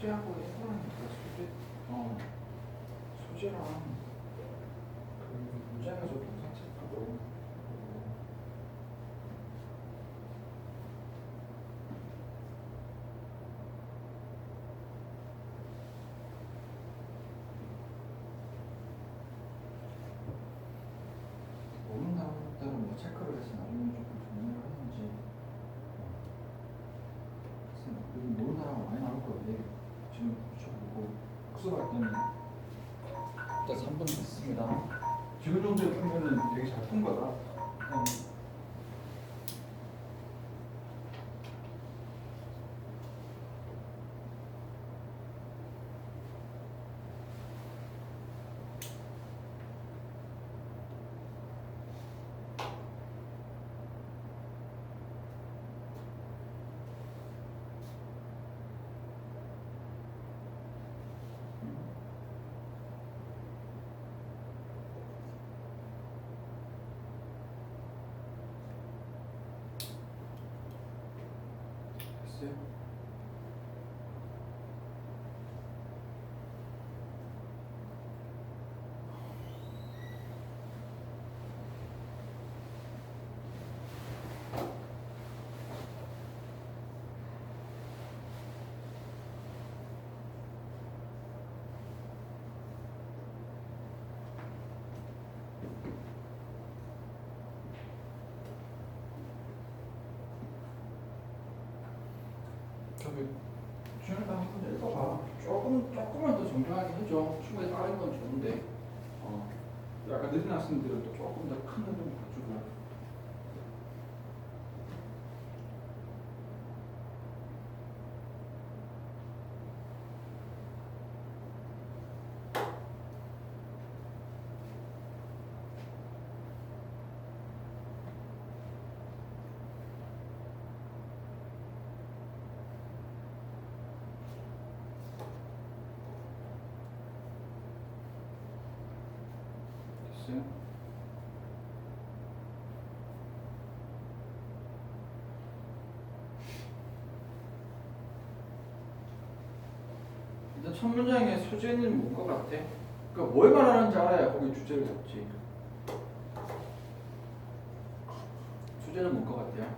소재하고 해당하니까 소재랑 그 문장에서 동사 체크도 모르는 사람들은 뭐 체크를 해서 나중에 조금 정리를 하는지 요즘 모르는 사람 많이 나올 거예요. 지금 붙여보고 학습 할 때는 일단 3분 됐습니다. 지금 정도에 풀면은 되게 잘 푼 거다. 됐어요? 저기 주연이 한번 읽어봐. 조금만 더 정교하게 해줘. 충분히 빠른 건 좋은데 약간 느린 학생들은 또 조금 더 큰 흐름 가지고 됐어요? 일단 첫 문장의 소재는 뭔 것 같아? 그러니까 뭘 말하는지 알아야 거기 주제를 잡지. 주제는 뭔 것 같아요?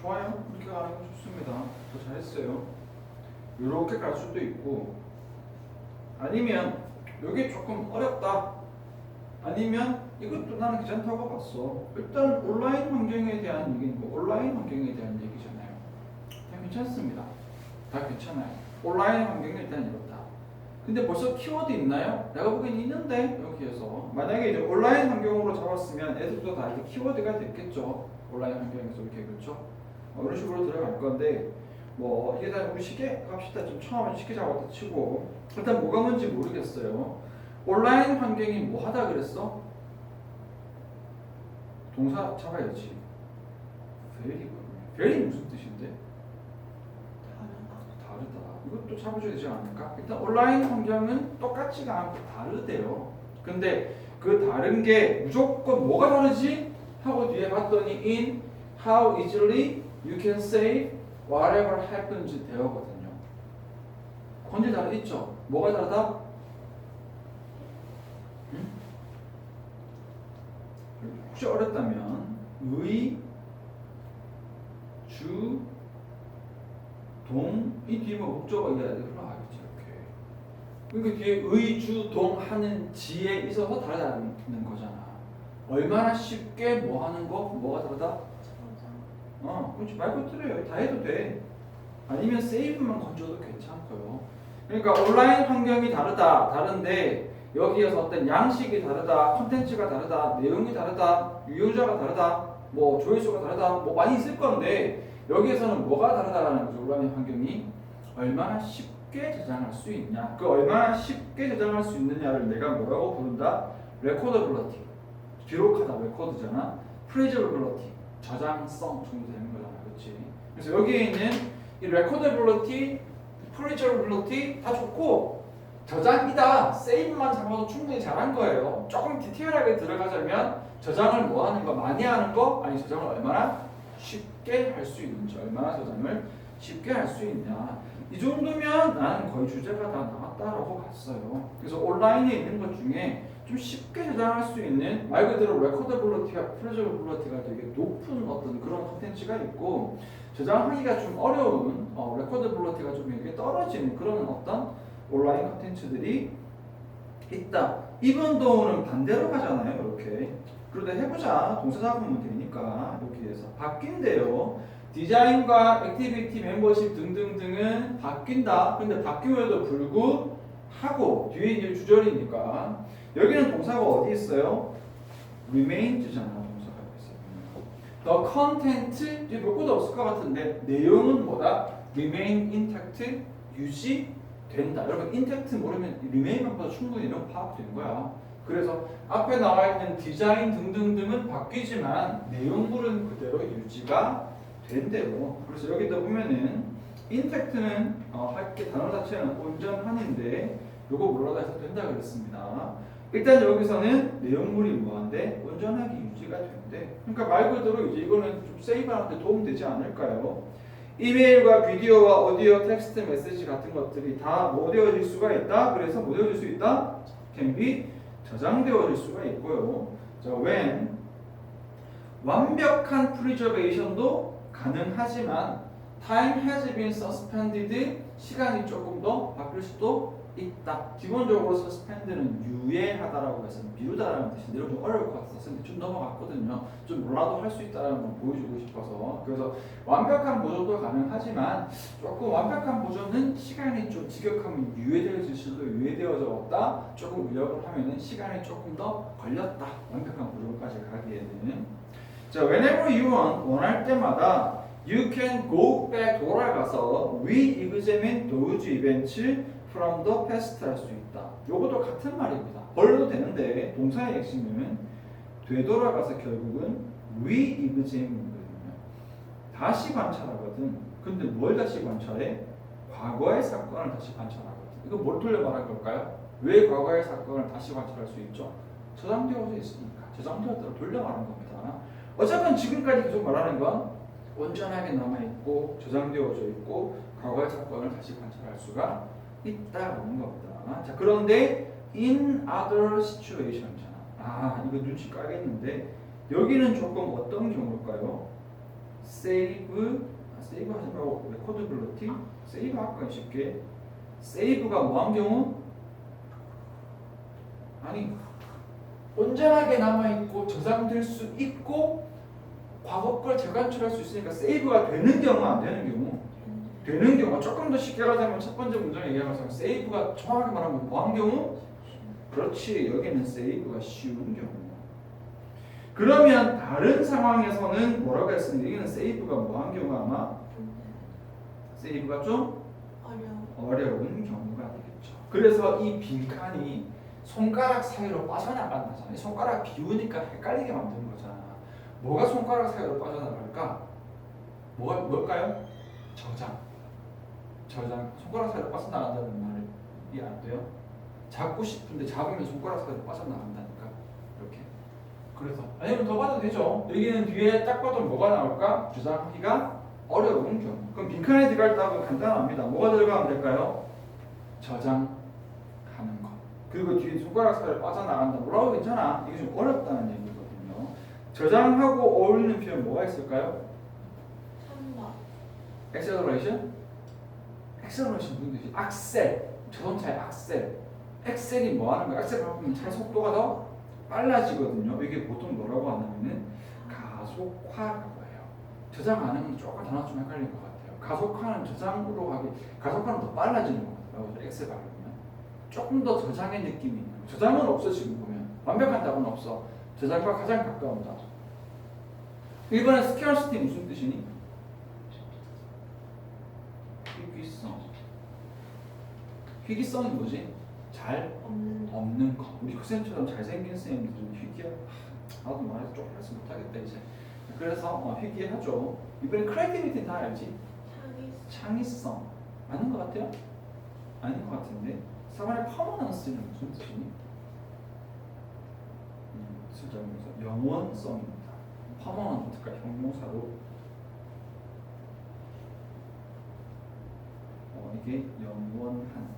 좋아요. 그렇게 가는 거 좋습니다. 더 잘했어요. 이렇게 갈 수도 있고 아니면 이게 조금 어렵다. 아니면 이것도 나는 괜찮다고 봤어. 일단 온라인 환경에 대한 얘기는 온라인 환경에 대한 얘기잖아요. 다 괜찮습니다. 다 괜찮아요. 온라인 환경이 일단 이렇다. 근데 벌써 키워드 있나요? 내가 보기엔 있는데 여기에서 만약에 이제 온라인 환경으로 잡았으면 애들도 다 이렇게 키워드가 됐겠죠. 온라인 환경에서 이렇게 그렇죠? 이런 식으로 들어갈 건데 뭐 이게 다 우리 쉽게 갑시다. 좀 처음에 쉽게 잡았다 치고 일단 뭐가 뭔지 모르겠어요. 온라인 환경이 뭐 하다 그랬어? 동사 잡아야지. very 무슨 뜻인데? 다르다. 이것도 잡아줘야 되지 않을까? 일단 온라인 환경은 똑같지가 않고 다르대요. 근데 그 다른 게 무조건 뭐가 다르지? 하고 뒤에 봤더니 in how easily you can save whatever happens 되어거든요. 건지 다르겠죠? 뭐가 다르다? 혹시 어렵다면 의, 주, 동 이 뒤에 뭐 목적어 이해해야 흘러가겠지 이렇게. 그러니까 뒤에 의, 주, 동 하는 지에 있어서 다르다는 거잖아. 얼마나 쉽게 뭐 하는 거? 뭐가 다르다? 그렇지. 말 그대로요. 다 해도 돼. 아니면 세이브만 건져도 괜찮고요. 그러니까 온라인 환경이 다른데 여기에서 어떤 양식이 다르다, 콘텐츠가 다르다, 내용이 다르다, 유효자가 다르다, 뭐 조회수가 다르다, 뭐 많이 있을 건데 여기에서는 뭐가 다르다라는 거죠. 온라인 환경이 얼마나 쉽게 저장할 수 있냐. 그 얼마나 쉽게 저장할 수 있느냐를 내가 뭐라고 부른다? 레코더빌리티. 기록하다 레코드잖아. 프레저빌리티. 저장성 정도 되는 거잖아. 그렇지? 그래서 여기에 있는 이 레코더빌리티, 프레저빌리티 다 좋고 저장이다. 세이브만 잡아도 충분히 잘한 거예요. 조금 디테일하게 들어가자면 저장을 뭐 하는 거, 많이 하는 거, 아니 저장을 얼마나 쉽게 할 수 있는지, 얼마나 저장을 쉽게 할 수 있냐. 이 정도면 나는 거의 주제가 다 나왔다라고 봤어요. 그래서 온라인에 있는 것 중에 좀 쉽게 저장할 수 있는 말 그대로 레코더블리티가 프로저블리티가 되게 높은 어떤 그런 컨텐츠가 있고 저장하기가 좀 어려운 레코더블리티가 좀 이렇게 떨어지는 그런 어떤 온라인 컨텐츠들이 있다. 이분도는 반대로 가잖아요. 이렇게. 그러다 해보자. 동사 잡으면 되니까 이렇게 해서 바뀐대요. 디자인과 액티비티, 멤버십 등등등은 바뀐다. 근데 바뀌면도 불구하고 뒤에 이제 주절이니까 여기는 동사가 어디 있어요? remains잖아. 동사가 있어요. The content 이제 몇 곳도 없을 것 같은데 내용은 뭐다? remain intact 유지된다. 여러분 intact 모르면 remain만 봐도 충분히 내용 파악된 거야. 그래서 앞에 나와 있는 디자인 등등등은 바뀌지만 내용물은 그대로 유지가 된대요. 그래서 여기다 보면은 intact는 할게 단어 자체는 온전한인데 요거 뭐라고 해서 된다 그랬습니다. 일단 여기서는 내용물이 뭐한데 온전하게 유지가 된대. 그러니까 말 그대로 이제 이거는 좀 세이브하는데 도움되지 않을까요? 이메일과 비디오와 오디오, 텍스트, 메시지 같은 것들이 다 뭐 되어질 수가 있다. 그래서 뭐 되어질 수 있다? can be 저장되어질 수가 있고요. 자, when 완벽한 preservation도 가능하지만 time has been suspended 시간이 조금 더 바뀔 수도 있다. 기본적으로 suspend는 유예하다라고 해서 미루다라는 뜻인데 좀 어려울 것 같아서 좀 넘어갔거든요. 좀 몰라도 할 수 있다는 걸 보여주고 싶어서. 그래서 완벽한 보존도 가능하지만 조금 완벽한 보존은 시간이 좀 지격하면 유예되어질 수도 유예되어져 없다. 조금 의역을 하면은 시간이 조금 더 걸렸다. 완벽한 보존까지 가기에는. 자, whenever you want 원할 때마다 you can go back 돌아가서 re-examine those events from the past 할 수 있다. 요것도 같은 말입니다. 벌도 되는데 동사의 핵심은 되돌아가서 결국은 re-examine거든요. 다시 관찰하거든. 근데 뭘 다시 관찰해? 과거의 사건을 다시 관찰하거든. 이거 뭘 돌려 말한 걸까요? 왜 과거의 사건을 다시 관찰할 수 있죠? 저장되어져 있으니까. 저장되었다고 돌려 말한 겁니다. 어쨌든 지금까지 계속 말하는 건 온전하게 남아있고 저장되어져 있고 과거의 사건을 다시 관찰할 수가 있다라는 겁니다. 자, 그런데 in other situation잖아. 아, 이거 눈치 까겠는데 여기는 조금 어떤 경우일까요? save 하지 말고 recordability save 할까요? 쉽게 save가 뭐한 경우? 아니 온전하게 남아있고 저장될 수 있고 과거 걸 재관찰할 수 있으니까 세이브가 되는 경우 안 되는 경우 되는 경우 조금 더 쉽게 가자면 첫 번째 문장 얘기하는 것처럼 세이브가 정확하게 말하면 뭐한 경우? 그렇지 여기는 세이브가 쉬운 경우. 그러면 다른 상황에서는 뭐라고 했습니까? 여기는 세이브가 뭐한 경우 아마? 세이브가 좀 어려운 경우가 되겠죠. 그래서 이 빈칸이 손가락 사이로 빠져나간다잖아요. 손가락 비우니까 헷갈리게 만드는 거잖아. 뭐가 손가락 사이로 빠져나갈까? 뭘까요? 저장. 손가락 사이로 빠져나간다는 말이 안 돼요? 잡고 싶은데 잡으면 손가락 사이로 빠져나간다니까. 이렇게. 그래서 아니면 더 봐도 되죠. 여기는 뒤에 딱 봐도 뭐가 나올까? 저장하기가 어려운 경우. 그럼 빈칸에 들어갈 답은 간단합니다. 뭐가 들어가면 될까요? 저장하는 거. 그리고 뒤에 손가락 사이로 빠져나간다. 뭐라고 괜찮아. 이게 좀 어렵다는 얘기거든요. 저장하고 어울리는 표현 뭐가 있을까요? acceleration? acceleration 무슨 뜻이지? 악셀. 자동차의 악셀. 엑셀이 뭐 하는 거야? 악셀 밟으면 차의 속도가 더 빨라지거든요. 이게 보통 뭐라고 하냐면은 가속화라고 해요. 저장하는 건 조금 단어 좀 헷갈릴 것 같아요. 가속화는 저장으로 가기, 가속화는 더 빨라지는 거거든요. 엑셀 밟으면. 조금 더 저장의 느낌이 있는 거예요. 저장은 없어 지금 보면. 완벽한 답은 없어. 저장과 가장 가까운 답. 1번에 scarcity 무슨 뜻이니? 희귀성이 뭐지? 잘 없는 거. 우리 쌤처럼 잘생긴 쌤들은 희귀한. 나도 말해서 쪽팔려서 못하겠다 이제. 그래서 희귀하죠. 이번에 creativity는 다 알지? 창의성. 아닌 것 같아요? 아닌 것 같은데. 4번의 permanence는 무슨 뜻이니? 실장님께서 영원성입니다. permanent가 형용사로 이게 영원한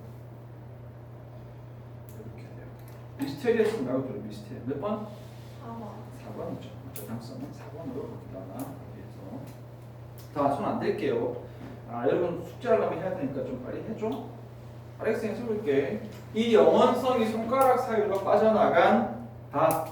이렇게 돼요. 미스테리어스 말고 또 미스테리 몇 번? 4번이죠. 저장성은 4번으로 갑니다. 여기에서 자, 손 안 댈게요. 여러분 숙제하려면 해야 되니까 좀 빨리 해줘. 알렉스 해볼게. 이 영원성이 손가락 사이로 빠져나간 다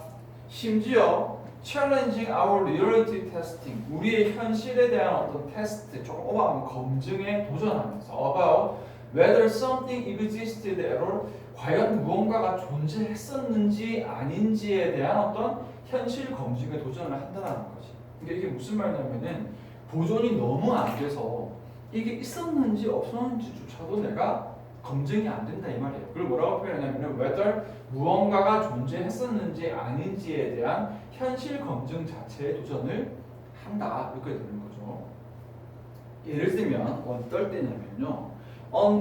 심지어 challenging our reality testing 우리의 현실에 대한 어떤 테스트 조금 오버하면 검증에 도전하면서 about whether something existed at all 과연 무언가가 존재했었는지 아닌지에 대한 어떤 현실 검증에 도전을 한다는 거지. 이게 무슨 말이냐면은 보존이 너무 안 돼서 이게 있었는지 없었는지조차도 내가 검증이 안 된다 이 말이에요. 그걸 뭐라고 표현하냐면 whether 무언가가 존재했었는지 아닌지에 대한 현실 검증 자체에 도전을 한다 이렇게 되는 거죠. 예를 들면 어떨 때냐면요.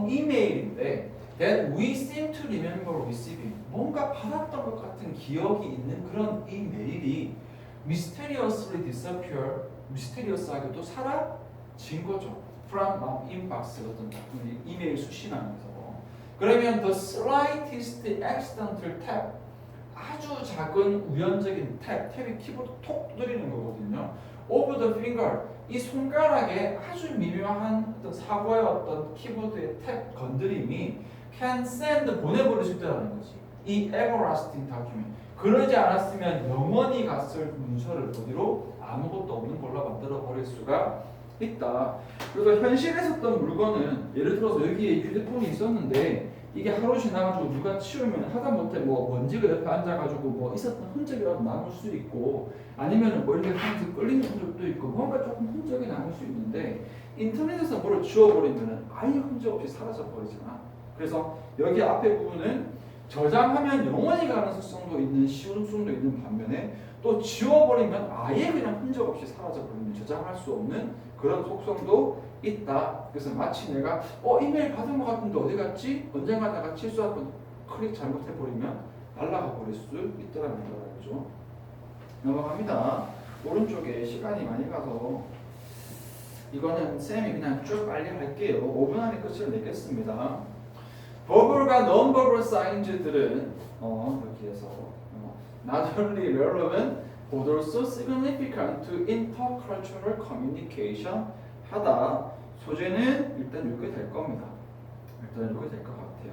이메일인데 that we seem to remember receiving 뭔가 받았던 것 같은 기억이 있는 그런 이메일이 mysteriously disappear mysterious하게도 사라진 거죠. from my inbox 어떤 이메일 수신하면서 그러면 the slightest accidental tap 아주 작은 우연적인 탭이 키보드 톡 두드리는 거거든요. over the finger 이 손가락에 아주 미묘한 어떤 사고의 어떤 키보드의 탭 건드림이 can send 보내버릴 수 있다는 거지. 이 everlasting document 그러지 않았으면 영원히 갔을 문서를 어디로 아무것도 없는 걸로 만들어 버릴 수가 있다. 그래서 현실에 있었던 물건은 예를 들어서 여기에 휴대폰이 있었는데 이게 하루 지나가지고 누가 치우면 하다못해 뭐 먼지가 옆에 앉아가지고 뭐 있었던 흔적이라도 남을 수 있고 아니면은 뭐 이렇게 하면서 끌리는 흔적도 있고 뭔가 조금 흔적이 남을 수 있는데 인터넷에서 뭐를 지워버리면은 아예 흔적 없이 사라져 버리잖아. 그래서 여기 앞에 부분은 저장하면 영원히 가는 속성도 있는 쉬운 속성도 있는 반면에 또 지워버리면 아예 그냥 흔적 없이 사라져버리는 저장할 수 없는 그런 속성도 있다. 그래서 마치 내가 이메일 받은 것 같은데 어디 갔지? 언젠가 내가 실수 한번 클릭 잘못해버리면 날아가 버릴 수 있다는 거죠. 넘어갑니다. 오른쪽에 시간이 많이 가서 이거는 쌤이 그냥 쭉 빨리 할게요. 5분 안에 끝을 내겠습니다. 버블과 non-verbal signs들은 여기에서 not only relevant but also significant to intercultural communication 하다. 소재는 일단 이렇게 될 겁니다. 일단 이렇게 될 것 같아요.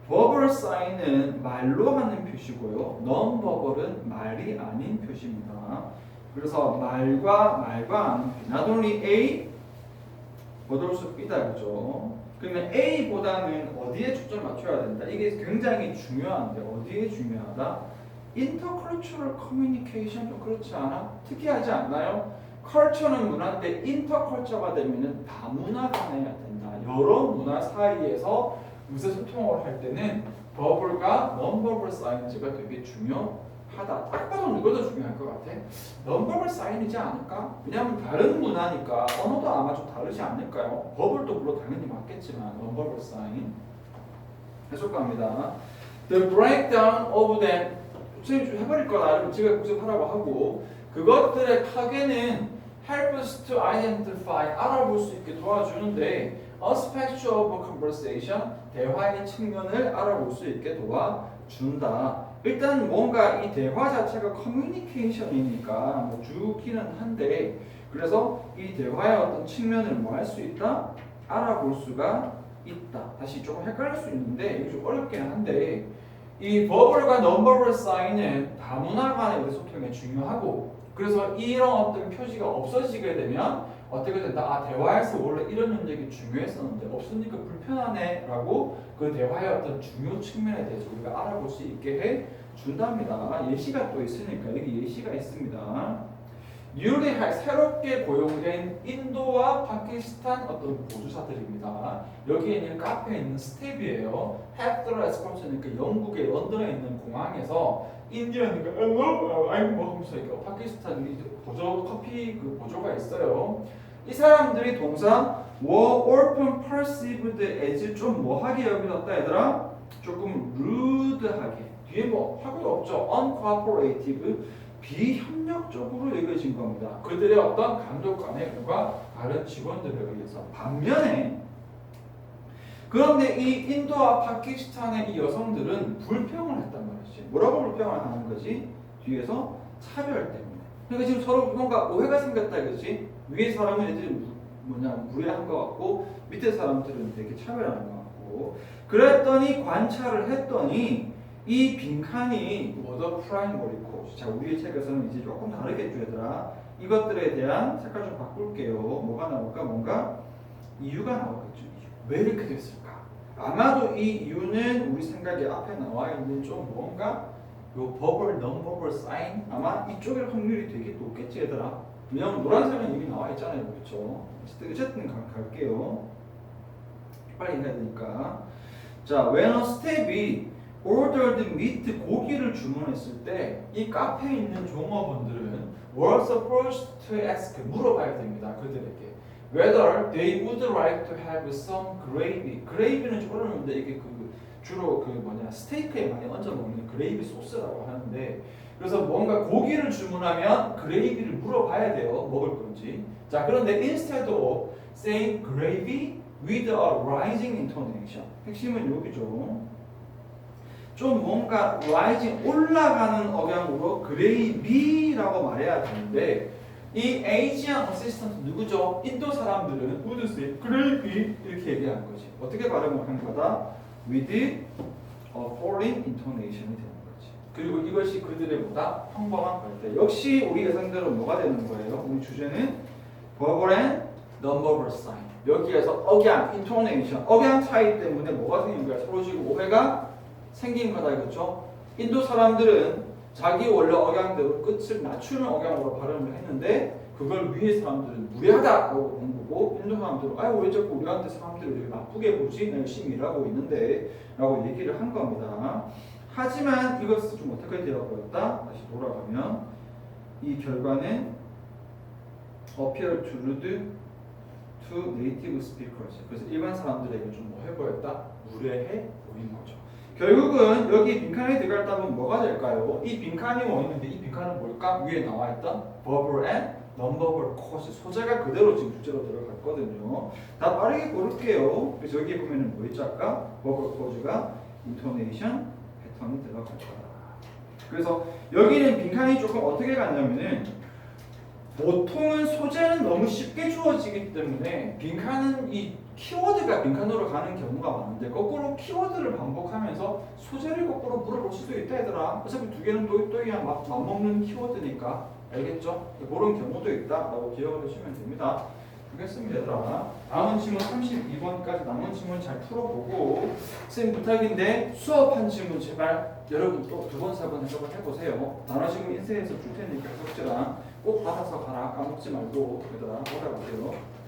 verbal sign은 말로 하는 표시고요. non-verbal은 말이 아닌 표시입니다. 그래서 말과 아닌 표시. not only A but also B다 그죠? 그러면 A보다는 어디에 초점을 맞춰야 된다? 이게 굉장히 중요한데 어디에 중요하다? Intercultural communication 좀 그렇지 않아? 특이하지 않나요? 컬처는 문화인데 인터컬처가 되면은 다문화 간해야 된다. 여러 문화 사이에서 의사소통을 할 때는 버블과 non-verbal sign스가 되게 중요하다. 딱 봐도 이것도 중요할 것 같아. non-verbal sign이지 않을까? 왜냐하면 다른 문화니까 언어도 아마 좀 다르지 않을까요? 버블도 물론 당연히 맞겠지만 non-verbal sign 해석합니다. The breakdown of them 선생님 좀 해버릴 거나 아니면 제가 복습하라고 하고 그것들의 파괴는 help us to identify 알아볼 수 있게 도와주는데 aspects of conversation 대화의 측면을 알아볼 수 있게 도와준다. 일단 뭔가 이 대화 자체가 커뮤니케이션이니까 뭐 주기는 한데 그래서 이 대화의 어떤 측면을 뭐 할 수 있다? 알아볼 수가 있다. 다시 조금 헷갈릴 수 있는데 이게 좀 어렵긴 한데 이 버블과 non-verbal sign은 다문화 간의 의사소통에 중요하고 그래서 이런 어떤 표시가 없어지게 되면 어떻게 된다? 대화에서 원래 이런 영역이 중요했었는데 없으니까 불편하네 라고 그 대화의 어떤 중요 측면에 대해서 우리가 알아볼 수 있게 해 준답니다. 예시가 또 있으니까 여기 예시가 있습니다. 뉴리할 새롭게 고용된 인도와 파키스탄 어떤 보조사들입니다. 여기에 있는 카페에 있는 스텝이에요. 헤드러 에스컴스니까 영국의 런던에 있는 공항에서 인디언이가 아이고 뭐 하면서 파키스탄 보조 커피 그 보조가 있어요. 이 사람들이 동사 were often perceived as 좀 뭐하게 여겨졌다 얘들아? 조금 rude하게 뒤에 뭐 하고도 없죠. uncooperative 비협력적으로 여겨진 겁니다. 그들의 어떤 감독관과 다른 직원들에 의해서. 반면에 그런데 이 인도와 파키스탄의 이 여성들은 불평을 했단 말이지. 뭐라고 불평을 하는 거지? 뒤에서 차별 때문에. 그러니까 지금 서로 뭔가 오해가 생겼다 이거지. 위에 사람은 애들이 무례한 것 같고 밑에 사람들은 되게 차별하는 것 같고. 그랬더니 관찰을 했더니 이 빈칸이 워더 프라이머리 코즈. 자, 우리의 책에서는 이제 조금 다르겠죠, 얘들아. 이것들에 대한 색깔 좀 바꿀게요. 뭐가 나올까? 뭔가 이유가 나오겠죠. 이유. 왜 이렇게 됐을까? 아마도 이 이유는 우리 생각에 앞에 나와 있는 좀 뭔가 요 버블, non-verbal sign 아마 이쪽일 확률이 되게 높겠지, 얘들아. 왜냐면 노란색은 이미 나와 있잖아요, 그렇죠? 어쨌든 갈게요. 빨리 해야 되니까. 자, when a step이 ordered meat 고기를 주문했을 때 이 카페에 있는 종업원들은 were supposed to ask 물어봐야 됩니다. 그들에게 whether they would like to have some gravy. gravy는 좀 어려운데 이게 주로 스테이크에 많이 얹어 먹는 그레이비 소스라고 하는데 그래서 뭔가 고기를 주문하면 그레이비를 물어봐야 돼요. 먹을 건지. 자, 그런데 instead of saying gravy with a rising intonation. 핵심은 여기죠. 좀 뭔가 rising 올라가는 억양으로 그레이비라고 말해야 되는데 이 아시안 어시스턴트 누구죠? 인도 사람들은 would say gravy 이렇게 얘기하는 거지. 어떻게 발음을 한 거다? with a foreign intonation이 되는 거지. 그리고 이것이 그들의 보다 평범한 발달. 역시 우리 예상대로 뭐가 되는 거예요? 우리 주제는 verbal and non-verbal sign. 여기에서 억양, intonation, 억양 차이 때문에 뭐가 생긴 거야? 서로 지금 오해가 생긴 거다 이거죠. 인도 사람들은 자기 원래 억양대로 끝을 낮추는 억양으로 발음을 했는데 그걸 위에 사람들은 무례하다고 본 거고 인도 사람들은 왜 자꾸 우리한테 사람들을 이렇게 나쁘게 보지? 나 열심히 일하고 있는데 라고 얘기를 한 겁니다. 하지만 이것은 좀 어떻게 되어 보였다? 다시 돌아가면 이 결과는 appear to rude to native speakers. 그래서 일반 사람들에게 좀 뭐 해보였다? 무례해 보인 거죠. 결국은 여기 빈칸에 들어갔다면 뭐가 될까요? 이 빈칸이 뭐 있는데 이 빈칸은 뭘까? 위에 나와 있던 verbal and non-verbal cause 소재가 그대로 지금 주제로 들어갔거든요. 다 빠르게 고를게요. 그래서 여기 보면은 뭐 있죠 아까? verbal cause가 intonation 패턴이 들어갈 거다. 그래서 여기는 빈칸이 조금 어떻게 갔냐면은 보통은 소재는 너무 쉽게 주어지기 때문에 빈칸은 이 키워드가 빈칸으로 가는 경우가 많은데 거꾸로 키워드를 반복하면서 소재를 거꾸로 물어볼 수도 있다 얘들아. 어차피 두 개는 또이또이한 맞먹는 키워드니까 알겠죠? 그런 경우도 있다라고 기억을 해주시면 됩니다. 알겠습니다 얘들아. 남은 질문 32번까지 남은 질문 잘 풀어보고 선생님 부탁인데 수업한 질문 제발 여러분 또 두 번, 세 번 해석을 해보세요. 단어 지금 인쇄해서 줄 테니까 해석지랑 꼭 받아서 가라. 까먹지 말고 얘들아 오라가세요.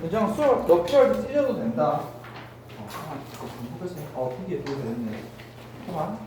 그냥 수업 너 필요할 때 찢어도 된다. 가만 공부해서 PDF 되겠네. 가만.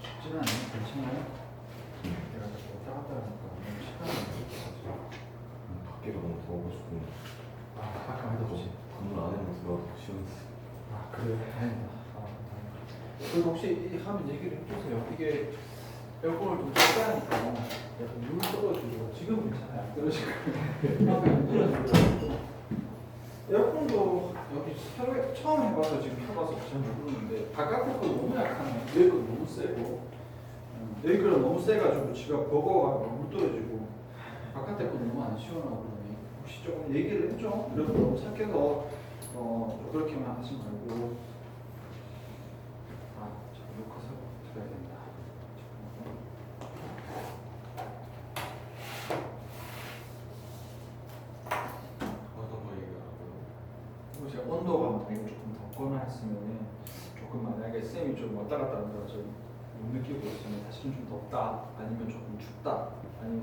쉽지는 않아요. 괜찮아요. 내가 자꾸 왔다 갔다 하니까 너무 시간이 없어서. 밖에가 너무 더워가지고 밖에 많이 덥지. 건물 안에만 들어와서 시원했어. 그래. 다행이다. 그리고 혹시 이 하면 얘기를 해주세요. 이게 에어컨을 좀 적다니까 약간 물 떨어지고 지금은 괜찮아요. 안 떨어지고 에어컨도 여기 새로 처음 해봐서 지금 켜봐서 잘 모르는데 바깥에 거 너무 약하네. 여기 거 너무 세고 여기 거는 너무 세가지고 지가 버거워가지고 물 떨어지고 바깥에 거 너무 안 시원하고 그러니 혹시 조금 얘기를 해줘. 그래도 너무 착해서 그렇게만 하지 말고 녹화서 들어야 된다. 어떤 거 얘기하라고요? 제가 온도가 만약에 조금 덥거나 했으면 조금 만약에 쌤이 좀 왔다 갔다 하는 걸 좀 못 느끼고 있으면 사실은 좀 덥다 아니면 조금 춥다 아니면